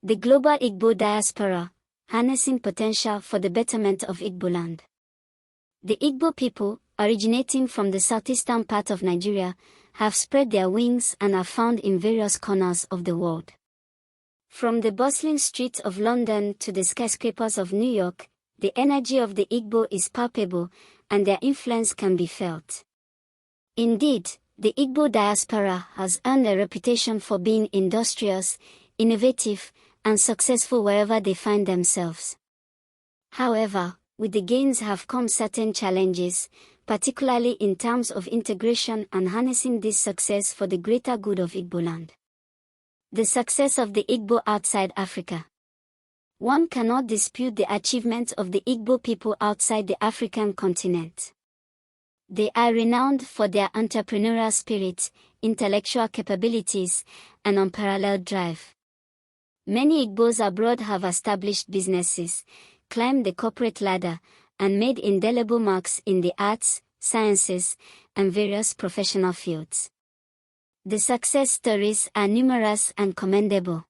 The global Igbo diaspora, harnessing potential for the betterment of Igboland. The Igbo people, originating from the southeastern part of Nigeria, have spread their wings and are found in various corners of the world. From the bustling streets of London to the skyscrapers of New York, the energy of the Igbo is palpable, and their influence can be felt. Indeed, the Igbo diaspora has earned a reputation for being industrious, innovative, and successful wherever they find themselves. However, with the gains have come certain challenges, particularly in terms of integration and harnessing this success for the greater good of Igboland. The success of the Igbo outside Africa. One cannot dispute the achievements of the Igbo people outside the African continent. They are renowned for their entrepreneurial spirit, intellectual capabilities, and unparalleled drive. Many Igbos abroad have established businesses, climbed the corporate ladder, and made indelible marks in the arts, sciences, and various professional fields. The success stories are numerous and commendable.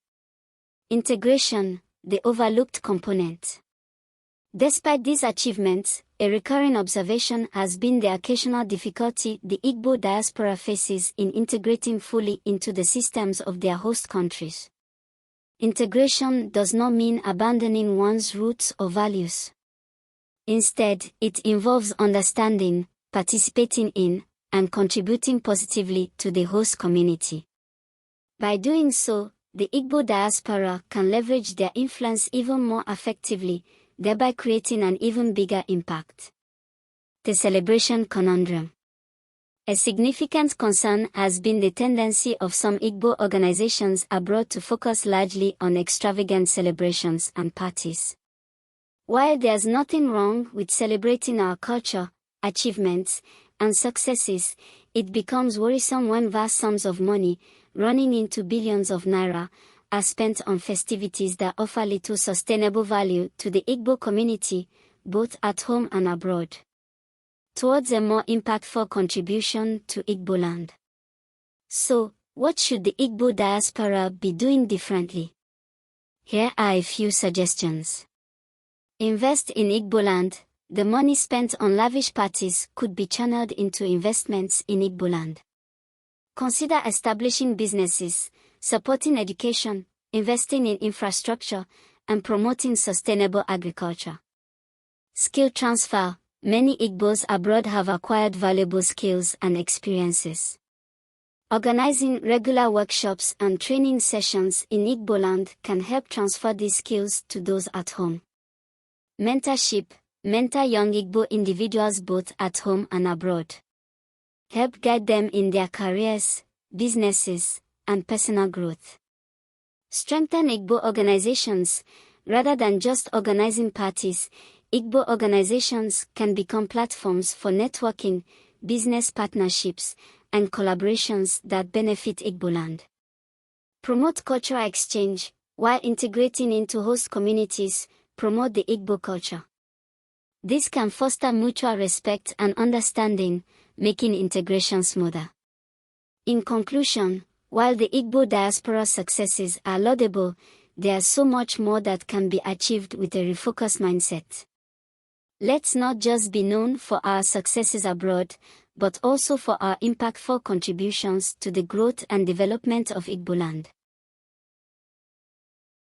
Integration, the overlooked component. Despite these achievements, a recurring observation has been the occasional difficulty the Igbo diaspora faces in integrating fully into the systems of their host countries. Integration does not mean abandoning one's roots or values. Instead, it involves understanding, participating in, and contributing positively to the host community. By doing so, the Igbo diaspora can leverage their influence even more effectively, thereby creating an even bigger impact. The celebration conundrum. A significant concern has been the tendency of some Igbo organizations abroad to focus largely on extravagant celebrations and parties. While there's nothing wrong with celebrating our culture, achievements, and successes, it becomes worrisome when vast sums of money, running into billions of naira, are spent on festivities that offer little sustainable value to the Igbo community, both at home and abroad. Towards a more impactful contribution to Igboland. So, what should the Igbo diaspora be doing differently? Here are a few suggestions. Invest in Igboland. The money spent on lavish parties could be channeled into investments in Igboland. Consider establishing businesses, supporting education, investing in infrastructure, and promoting sustainable agriculture. Skill transfer. Many Igbos abroad have acquired valuable skills and experiences. Organizing regular workshops and training sessions in Igboland can help transfer these skills to those at home. Mentorship. Mentor young Igbo individuals both at home and abroad. Help guide them in their careers, businesses, and personal growth. Strengthen Igbo organizations. Rather than just organizing parties, Igbo organizations can become platforms for networking, business partnerships, and collaborations that benefit Igboland. Promote cultural exchange. While integrating into host communities, promote the Igbo culture. This can foster mutual respect and understanding, making integration smoother. In conclusion, while the Igbo diaspora successes are laudable, there's so much more that can be achieved with a refocused mindset. Let's not just be known for our successes abroad, but also for our impactful contributions to the growth and development of Igboland.